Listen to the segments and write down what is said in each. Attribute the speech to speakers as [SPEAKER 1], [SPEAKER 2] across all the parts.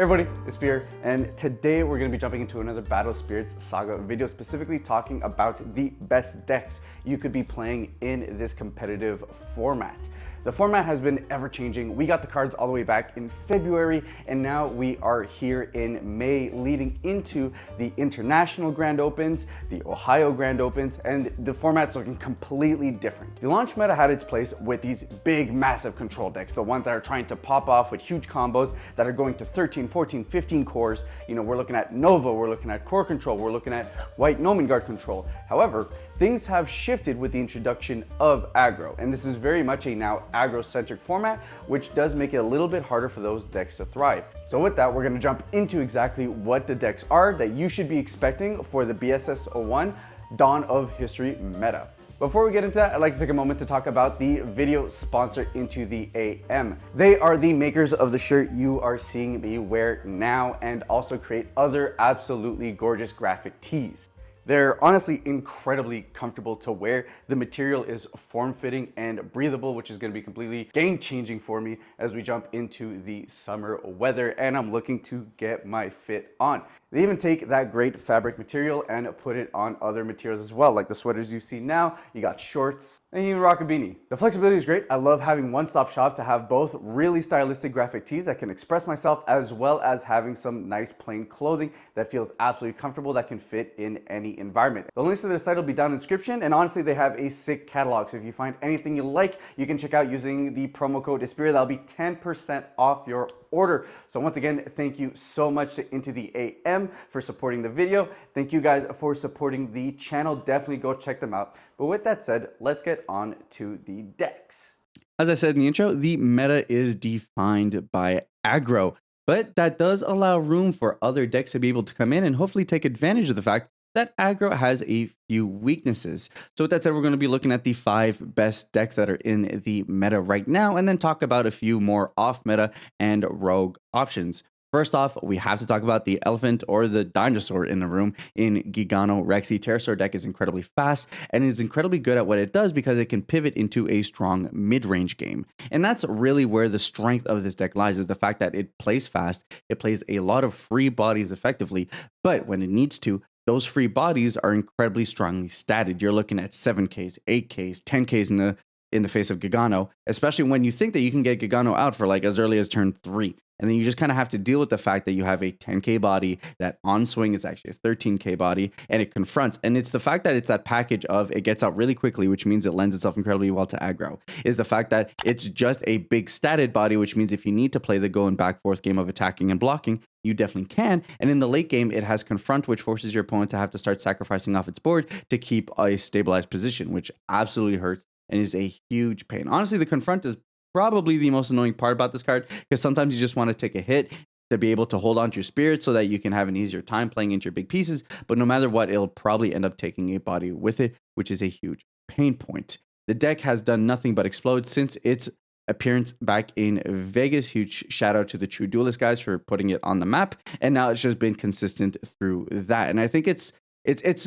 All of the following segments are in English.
[SPEAKER 1] Hey everybody, Espira, and today we're going to be jumping into another Battle Spirits Saga video, specifically talking about the best decks you could be playing in this competitive format. The format has been ever changing. We got the cards all the way back in February, and now we are here in May, leading into the International Grand Opens, the Ohio Grand Opens, and the format's looking completely different. The launch meta had its place with these big, massive control decks, the ones that are trying to pop off with huge combos that are going to 13, 14, 15 cores. You know, we're looking at Nova, we're looking at core control, we're looking at white Nomen Guard control. However, things have shifted with the introduction of Aggro, and this is very much a now aggro-centric format, which does make it a little bit harder for those decks to thrive. So with that, we're going to jump into exactly what the decks are that you should be expecting for the BSS 01 Dawn of History meta. Before we get into that, I'd like to take a moment to talk about the video sponsor, Into the AM. They are the makers of the shirt you are seeing me wear now, and also create other absolutely gorgeous graphic tees. They're honestly incredibly comfortable to wear. The material is form-fitting and breathable, which is going to be completely game-changing for me as we jump into the summer weather, and I'm looking to get my fit on. They even take that great fabric material and put it on other materials as well, like the sweaters you see now. You got shorts, and you even rock a beanie. The flexibility is great. I love having one-stop shop to have both really stylistic graphic tees that can express myself, as well as having some nice plain clothing that feels absolutely comfortable, that can fit in any environment. The links to their site will be down in the description, and honestly, they have a sick catalog. So if you find anything you like, you can check out using the promo code Espira. That'll be 10% off your order. So once again, thank you so much to Into the AM for supporting the video. Thank you guys for supporting the channel. Definitely go check them out. But with that said, let's get on to the decks.
[SPEAKER 2] As I said in the intro, the meta is defined by aggro, but that does allow room for other decks to be able to come in and hopefully take advantage of the fact that aggro has a few weaknesses. So with that said, we're going to be looking at the 5 best decks that are in the meta right now, and then talk about a few more off meta and rogue options. First off, we have to talk about the elephant or the dinosaur in the room in Gigano Rex. The Pterosaur deck is incredibly fast and is incredibly good at what it does because it can pivot into a strong mid-range game. And that's really where the strength of this deck lies, is the fact that it plays fast, it plays a lot of free bodies effectively, but when it needs to, those free bodies are incredibly strongly statted. You're looking at 7Ks, 8Ks, 10Ks in the face of Gigano, especially when you think that you can get Gigano out for like as early as turn 3. And then you just kind of have to deal with the fact that you have a 10K body that on swing is actually a 13K body, and it confronts. And it's the fact that it's that package of it gets out really quickly, which means it lends itself incredibly well to aggro, is the fact that it's just a big statted body, which means if you need to play the go and back forth game of attacking and blocking, you definitely can. And in the late game, it has confront, which forces your opponent to have to start sacrificing off its board to keep a stabilized position, which absolutely hurts and is a huge pain. Honestly, the confront is probably the most annoying part about this card, because sometimes you just want to take a hit to be able to hold on to your spirit so that you can have an easier time playing into your big pieces. But no matter what, it'll probably end up taking a body with it, which is a huge pain point. The deck has done nothing but explode since its appearance back in Vegas. Huge shout out to the True Duelist guys for putting it on the map, and now it's just been consistent through that. And I think it's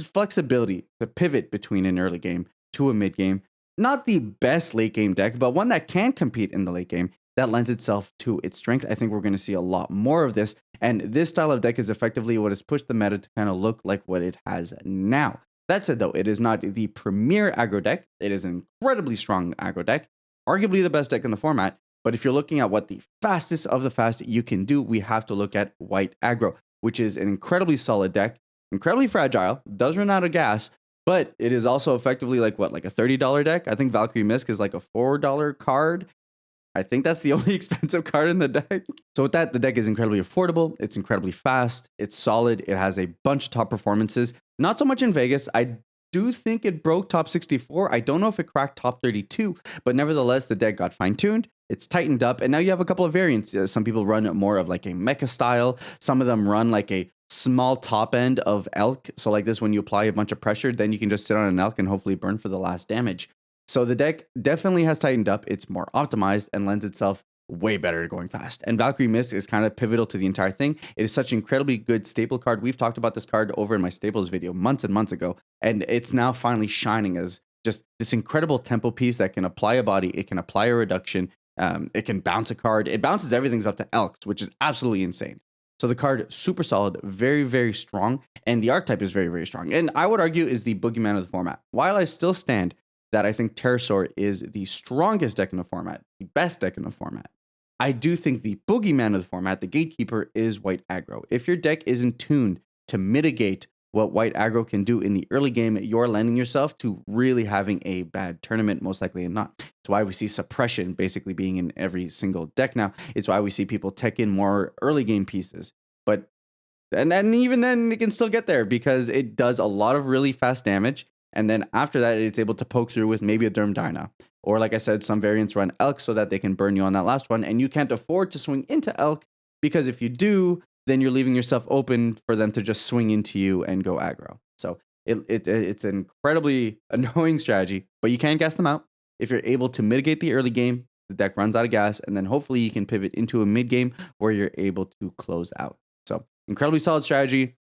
[SPEAKER 2] flexibility to pivot between an early game to a mid game. Not the best late game deck, but one that can compete in the late game that lends itself to its strength. I think we're going to see a lot more of this. And this style of deck is effectively what has pushed the meta to kind of look like what it has now. That said, though, it is not the premier aggro deck. It is an incredibly strong aggro deck, arguably the best deck in the format. But if you're looking at what the fastest of the fast you can do, we have to look at white aggro, which is an incredibly solid deck, incredibly fragile, does run out of gas, but it is also effectively like what, like a $30 deck? I think Valkyrie Misk is like a $4 card. I think that's the only expensive card in the deck. So with that, the deck is incredibly affordable. It's incredibly fast. It's solid. It has a bunch of top performances. Not so much in Vegas. I do think it broke top 64. I don't know if it cracked top 32, but nevertheless, the deck got fine-tuned. It's tightened up, and now you have a couple of variants. Some people run more of like a mecha style. Some of them run like a small top end of elk. So like this, when you apply a bunch of pressure, then you can just sit on an elk and hopefully burn for the last damage. So the deck definitely has tightened up. It's more optimized and lends itself way better going fast. And Valkyrie Misk is kind of pivotal to the entire thing. It is such an incredibly good staple card. We've talked about this card over in my staples video months and months ago, and it's now finally shining as just this incredible tempo piece that can apply a body, it can apply a reduction, it can bounce a card. It bounces everything up to Elks, which is absolutely insane. So the card, super solid, very, very strong, and the archetype is very, very strong. And I would argue is the boogeyman of the format. While I still stand that I think Pterosaur is the strongest deck in the format, the best deck in the format, I do think the boogeyman of the format, the gatekeeper, is white aggro. If your deck isn't tuned to mitigate what white aggro can do in the early game, you're lending yourself to really having a bad tournament, most likely not. It's why we see suppression basically being in every single deck now. It's why we see people tech in more early game pieces. But and then even then it can still get there because it does a lot of really fast damage. And then after that, it's able to poke through with maybe a Derm Dyna. Or like I said, some variants run Elk so that they can burn you on that last one. And you can't afford to swing into Elk because if you do, then you're leaving yourself open for them to just swing into you and go aggro. So it's an incredibly annoying strategy, but you can gas them out. If you're able to mitigate the early game, the deck runs out of gas, and then hopefully you can pivot into a mid game where you're able to close out. So incredibly solid strategy.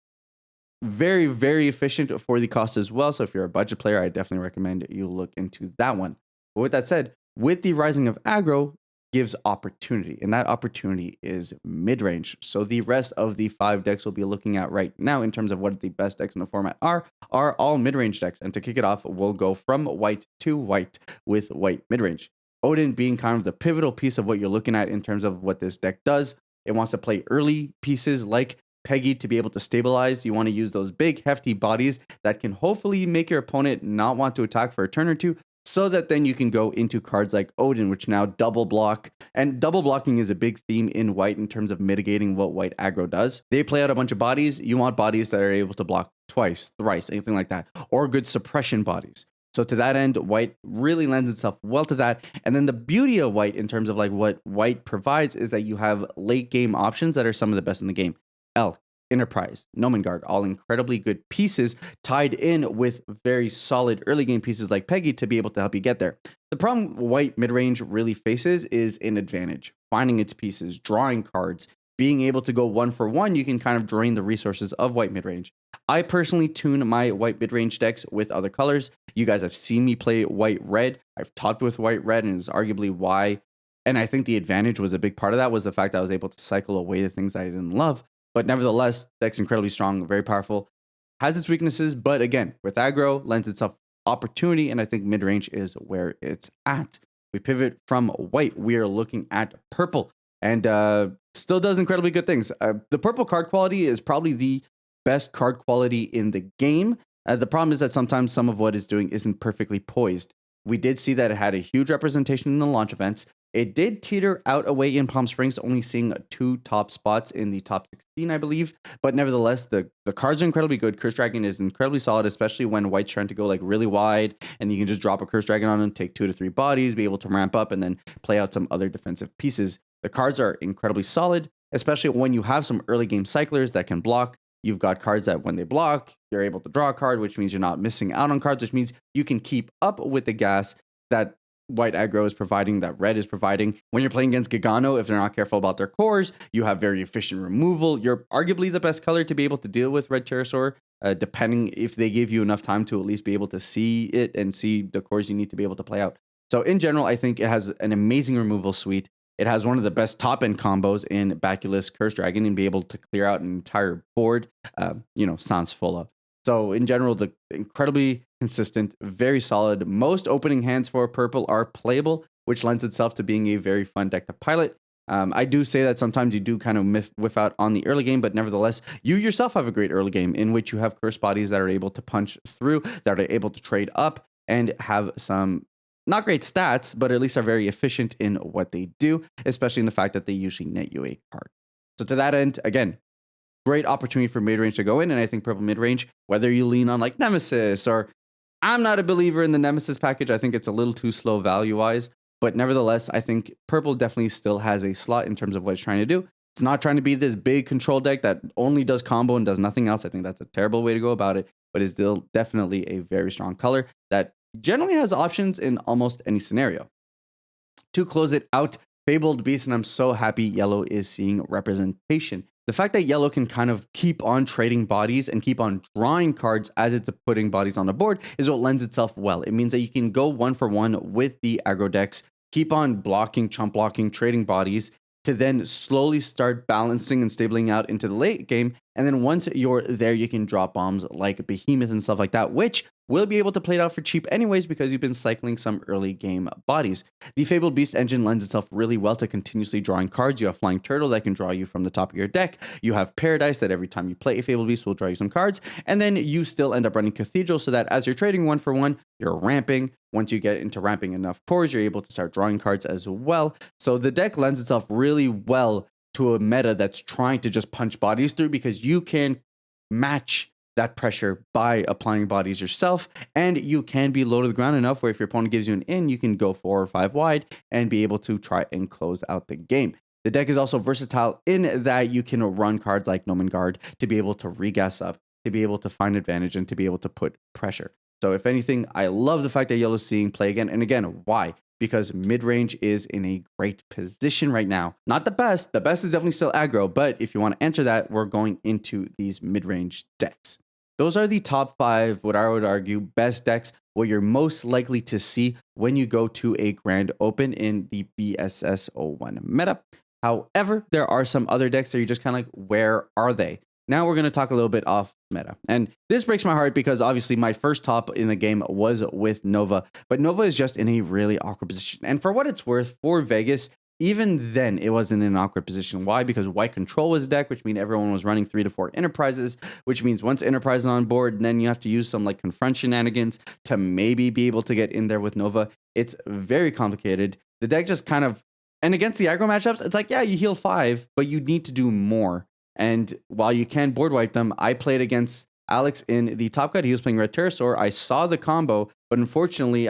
[SPEAKER 2] Very, very efficient for the cost as well. So if you're a budget player, I definitely recommend you look into that one. But with that said, with the rising of aggro gives opportunity, and that opportunity is mid-range. So the rest of the 5 decks we'll be looking at right now in terms of what the best decks in the format are all mid-range decks. And to kick it off, we'll go from white to white with white mid-range. Odin being kind of the pivotal piece of what you're looking at in terms of what this deck does. It wants to play early pieces like Peggy to be able to stabilize. You want to use those big, hefty bodies that can hopefully make your opponent not want to attack for a turn or two, so that then you can go into cards like Odin, which now double block. And double blocking is a big theme in white in terms of mitigating what white aggro does. They play out a bunch of bodies. You want bodies that are able to block twice, thrice, anything like that, or good suppression bodies. So to that end, white really lends itself well to that. And then the beauty of white in terms of like what white provides is that you have late game options that are some of the best in the game. Elk, Enterprise, Nomengard, all incredibly good pieces tied in with very solid early game pieces like Peggy to be able to help you get there. The problem white mid-range really faces is an advantage. Finding its pieces, drawing cards, being able to go 1-for-1, you can kind of drain the resources of white mid-range. I personally tune my white mid-range decks with other colors. You guys have seen me play white-red. I've talked with white-red, and it's arguably why. And I think the advantage was a big part of that was the fact that I was able to cycle away the things I didn't love. But nevertheless, deck's incredibly strong, very powerful, has its weaknesses, but again, with aggro, lends itself opportunity, and I think mid-range is where it's at. We pivot from white, we are looking at purple, and still does incredibly good things. The purple card quality is probably the best card quality in the game. The problem is that sometimes some of what it's doing isn't perfectly poised. We did see that it had a huge representation in the launch events. It did teeter out away in Palm Springs, only seeing 2 top spots in the top 16, I believe. But nevertheless, the cards are incredibly good. Curse Dragon is incredibly solid, especially when white's trying to go like really wide, and you can just drop a Curse Dragon on them, take 2 to 3 bodies, be able to ramp up, and then play out some other defensive pieces. The cards are incredibly solid, especially when you have some early game cyclers that can block. You've got cards that when they block, you're able to draw a card, which means you're not missing out on cards, which means you can keep up with the gas that white aggro is providing, that red is providing. When you're playing against Gigano, if they're not careful about their cores, you have very efficient removal. You're arguably the best color to be able to deal with red Pterosaur, depending if they give you enough time to at least be able to see it and see the cores you need to be able to play out. So in general, I think it has an amazing removal suite. It has one of the best top-end combos in Baculus Curse Dragon and be able to clear out an entire board, Sans full of. So in general, the incredibly consistent, very solid. Most opening hands for purple are playable, which lends itself to being a very fun deck to pilot. I do say that sometimes you do kind of whiff out on the early game, but nevertheless, you yourself have a great early game in which you have curse bodies that are able to punch through, that are able to trade up, and have some not great stats, but at least are very efficient in what they do, especially in the fact that they usually net you a card. So to that end, again, great opportunity for mid-range to go in, and I think purple mid-range, whether you lean on like Nemesis, or I'm not a believer in the Nemesis package, I think it's a little too slow value-wise, but nevertheless, I think purple definitely still has a slot in terms of what it's trying to do. It's not trying to be this big control deck that only does combo and does nothing else. I think that's a terrible way to go about it, but it's still definitely a very strong color that generally has options in almost any scenario. To close it out, Fabled Beast, and I'm so happy yellow is seeing representation. The fact that yellow can kind of keep on trading bodies and keep on drawing cards as it's putting bodies on the board is what lends itself well. It means that you can go 1-for-1 with the aggro decks, keep on blocking, chump blocking, trading bodies, to then slowly start balancing and stabling out into the late game. And then once you're there, you can drop bombs like Behemoth and stuff like that, which will be able to play it out for cheap anyways because you've been cycling some early game bodies. The Fabled Beast engine lends itself really well to continuously drawing cards. You have Flying Turtle that can draw you from the top of your deck. You have Paradise that every time you play a Fabled Beast will draw you some cards. And then you still end up running Cathedral so that as you're trading 1-for-1, you're ramping. Once you get into ramping enough cores, you're able to start drawing cards as well. So the deck lends itself really well to a meta that's trying to just punch bodies through because you can match that pressure by applying bodies yourself, and you can be low to the ground enough where if your opponent gives you an in, you can go 4 or 5 wide and be able to try and close out the game. The deck is also versatile in that you can run cards like Nomen Guard to be able to regas up, to be able to find advantage, and to be able to put pressure. So if anything, I love the fact that Yellow's seeing play again. And again, why? Because mid-range is in a great position right now. Not the best. The best is definitely still aggro, but if you want to enter that, we're going into these mid-range decks. Those are the top 5, what I would argue, best decks, what you're most likely to see when you go to a grand open in the BSS 01 meta. However, there are some other decks that you're just kind of like, where are they? Now we're going to talk a little bit off meta. And this breaks my heart because obviously my first top in the game was with Nova, but Nova is just in a really awkward position. And for what it's worth, for Vegas, even then it wasn't in an awkward position. Why? Because White Control was a deck, which means everyone was running 3 to 4 Enterprises, which means once Enterprise is on board, then you have to use some like Confront shenanigans to maybe be able to get in there with Nova. It's very complicated. The deck just kind of, and against the aggro matchups, it's like, yeah, you heal 5, but you need to do more. And while you can board wipe them, I played against Alex in the top cut. He was playing Red Pterosaur. I saw the combo, but unfortunately,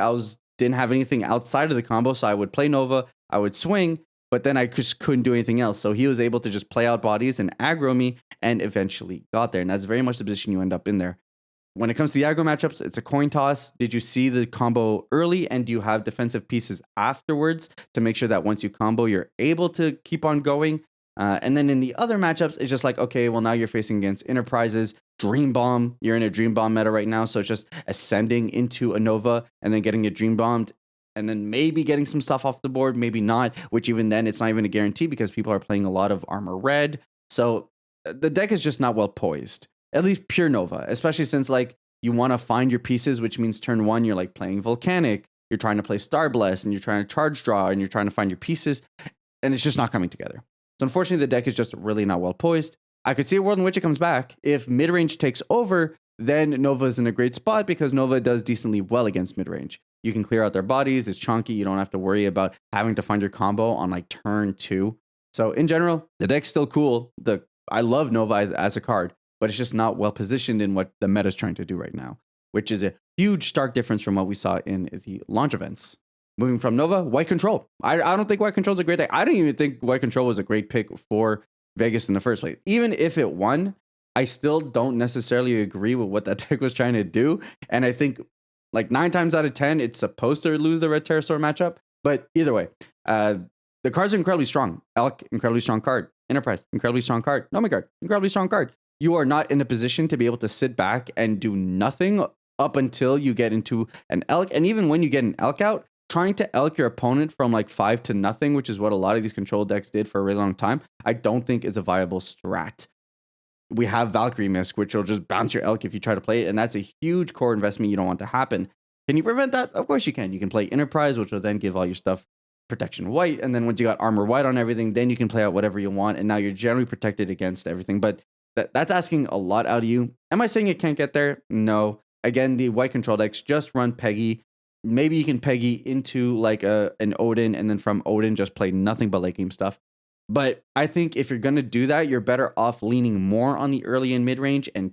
[SPEAKER 2] didn't have anything outside of the combo. So I would play Nova, I would swing, but then I just couldn't do anything else. So he was able to just play out bodies and aggro me and eventually got there. And that's very much the position you end up in there. When it comes to the aggro matchups, it's a coin toss. Did you see the combo early and do you have defensive pieces afterwards to make sure that once you combo, you're able to keep on going? And then in the other matchups, it's just like, okay, well, now you're facing against Enterprises, Dream Bomb. You're in a Dream Bomb meta right now. So it's just ascending into a Nova and then getting a Dream Bombed and then maybe getting some stuff off the board, maybe not, which even then it's not even a guarantee because people are playing a lot of Armor Red. So the deck is just not well poised, at least pure Nova, especially since like you want to find your pieces, which means turn 1, you're like playing Volcanic, you're trying to play Star Bless and you're trying to charge draw and you're trying to find your pieces and it's just not coming together. So unfortunately, the deck is just really not well poised. I could see a world in which it comes back. If mid-range takes over, then Nova's in a great spot because Nova does decently well against mid-range. You can clear out their bodies. It's chunky. You don't have to worry about having to find your combo on like turn 2. So in general, the deck's still cool. I love Nova as a card, but it's just not well positioned in what the meta is trying to do right now, which is a huge stark difference from what we saw in the launch events. Moving from Nova, White Control. I don't think White Control is a great deck. I didn't even think White Control was a great pick for Vegas in the first place. Even if it won, I still don't necessarily agree with what that deck was trying to do. And I think like 9 times out of 10, it's supposed to lose the Red Pterosaur matchup. But either way, the cards are incredibly strong. Elk, incredibly strong card. Enterprise, incredibly strong card. Nomen Guard, incredibly strong card. You are not in a position to be able to sit back and do nothing up until you get into an Elk. And even when you get an Elk out, trying to elk your opponent from like 5 to nothing, which is what a lot of these control decks did for a really long time, I don't think is a viable strat. We have Valkyrie Misk, which will just bounce your elk if you try to play it, and that's a huge core investment you don't want to happen. Can you prevent that? Of course you can. You can play Enterprise, which will then give all your stuff protection white, and then once you got armor white on everything, then you can play out whatever you want, and now you're generally protected against everything. But that's asking a lot out of you. Am I saying it can't get there? No. Again, the white control decks just run Peggy. Maybe you can Peggy into like an Odin, and then from Odin just play nothing but late game stuff. But I think if you're going to do that, you're better off leaning more on the early and mid range and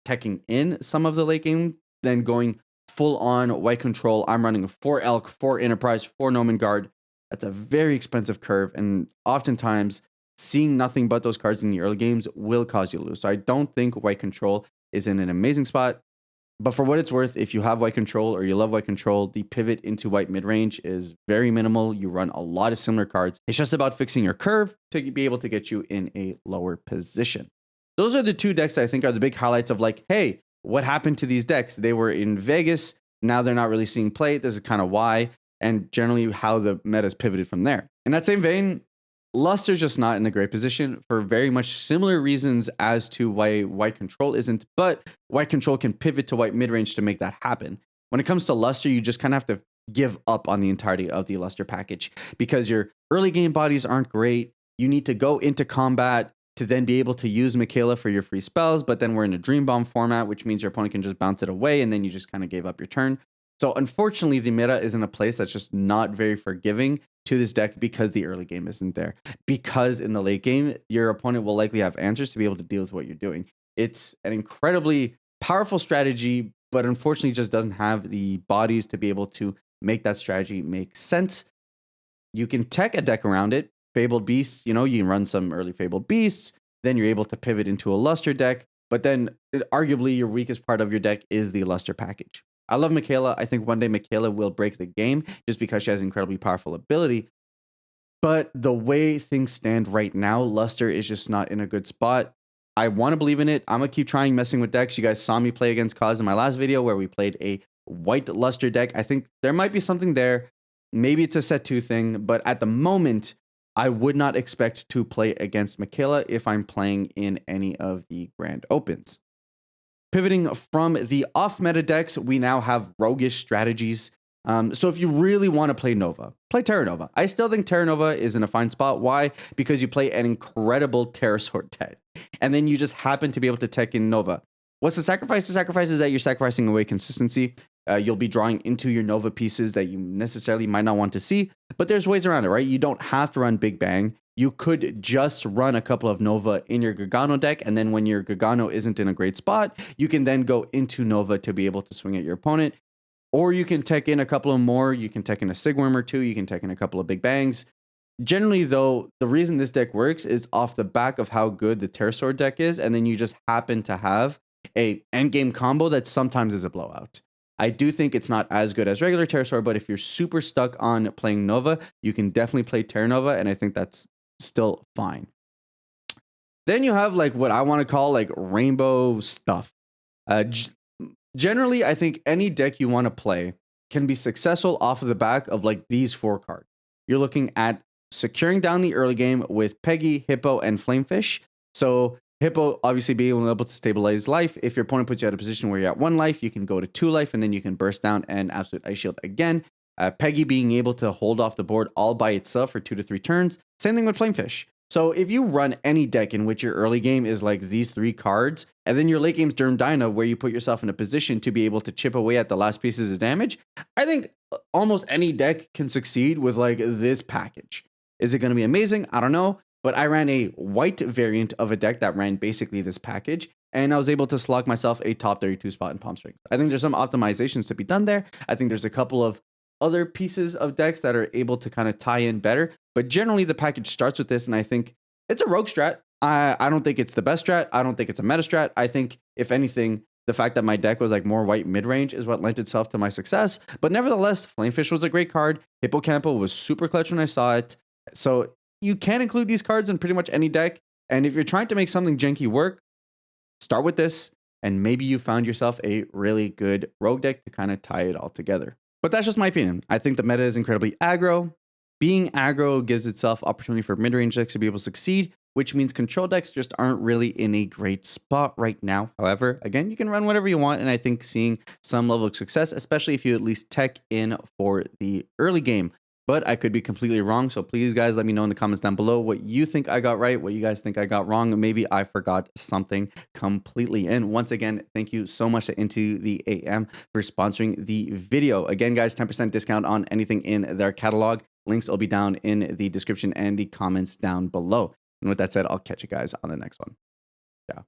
[SPEAKER 2] teching in some of the late game than going full on white control. I'm running 4 Elk, 4 Enterprise, 4 Nomen Guard. That's a very expensive curve. And oftentimes seeing nothing but those cards in the early games will cause you to lose. So I don't think white control is in an amazing spot. But for what it's worth, if you have white control or you love white control, the pivot into white mid-range is very minimal. You run a lot of similar cards. It's just about fixing your curve to be able to get you in a lower position. Those are the 2 decks that I think are the big highlights of like, hey, what happened to these decks? They were in Vegas. Now they're not really seeing play. This is kind of why, and generally how the meta is pivoted from there. In that same vein, Luster's just not in a great position for very much similar reasons as to why White Control isn't, but White Control can pivot to White Midrange to make that happen. When it comes to Luster, you just kind of have to give up on the entirety of the Luster package because your early game bodies aren't great. You need to go into combat to then be able to use Michaela for your free spells, but then we're in a Dream Bomb format, which means your opponent can just bounce it away and then you just kind of gave up your turn. So unfortunately, the meta is in a place that's just not very forgiving to this deck because the early game isn't there. Because in the late game, your opponent will likely have answers to be able to deal with what you're doing. It's an incredibly powerful strategy, but unfortunately just doesn't have the bodies to be able to make that strategy make sense. You can tech a deck around it. Fabled Beasts, you can run some early Fabled Beasts, then you're able to pivot into a Luster deck, but then arguably your weakest part of your deck is the Luster package. I love Michaela. I think one day Michaela will break the game just because she has incredibly powerful ability. But the way things stand right now, Luster is just not in a good spot. I want to believe in it. I'm going to keep trying messing with decks. You guys saw me play against Kaz in my last video where we played a white Luster deck. I think there might be something there. Maybe it's a set 2 thing, but at the moment, I would not expect to play against Michaela if I'm playing in any of the Grand Opens. Pivoting from the off-meta decks, we now have roguish strategies. So if you really want to play Nova, play Terra Nova. I still think Terra Nova is in a fine spot. Why? Because you play an incredible Terra Sword deck, and then you just happen to be able to tech in Nova. What's the sacrifice? The sacrifice is that you're sacrificing away consistency. You'll be drawing into your Nova pieces that you necessarily might not want to see, but there's ways around it, right? You don't have to run Big Bang. You could just run a couple of Nova in your Gigano deck, and then when your Gigano isn't in a great spot, you can then go into Nova to be able to swing at your opponent. Or you can tech in a couple of more. You can tech in a Sigworm or 2. You can tech in a couple of Big Bangs. Generally, though, the reason this deck works is off the back of how good the Terra Sword deck is, and then you just happen to have a endgame combo that sometimes is a blowout. I do think it's not as good as regular Terra Sword, but if you're super stuck on playing Nova, you can definitely play Terra Nova, and I think that's still fine. Then you have like what I want to call like rainbow stuff. Generally, I think any deck you want to play can be successful off of the back of like these 4 cards. You're looking at securing down the early game with Peggy, Hippo, and Flamefish. So Hippo obviously being able to stabilize life. If your opponent puts you at a position where you're at 1 life, you can go to 2 life, and then you can burst down and Absolute Ice Shield again. Peggy being able to hold off the board all by itself for 2 to 3 turns. Same thing with Flamefish. So if you run any deck in which your early game is like these 3 cards, and then your late game's Durm Dyna, where you put yourself in a position to be able to chip away at the last pieces of damage, I think almost any deck can succeed with like this package. Is it going to be amazing? I don't know. But I ran a white variant of a deck that ran basically this package, and I was able to slog myself a top 32 spot in Palm Strings. I think there's some optimizations to be done there. I think there's a couple of other pieces of decks that are able to kind of tie in better. But generally, the package starts with this, and I think it's a rogue strat. I don't think it's the best strat. I don't think it's a meta strat. I think, if anything, the fact that my deck was like more white mid-range is what lent itself to my success. But nevertheless, Flamefish was a great card. Hippocampo was super clutch when I saw it. So you can include these cards in pretty much any deck. And if you're trying to make something janky work, start with this, and maybe you found yourself a really good rogue deck to kind of tie it all together. But that's just my opinion. I think the meta is incredibly aggro. Being aggro gives itself opportunity for mid-range decks to be able to succeed, which means control decks just aren't really in a great spot right now. However, again, you can run whatever you want, and I think seeing some level of success, especially if you at least tech in for the early game. But I could be completely wrong, so please, guys, let me know in the comments down below what you think I got right, what you guys think I got wrong. Maybe I forgot something completely. And once again, thank you so much to Into the AM for sponsoring the video. Again, guys, 10% discount on anything in their catalog. Links will be down in the description and the comments down below. And with that said, I'll catch you guys on the next one. Yeah.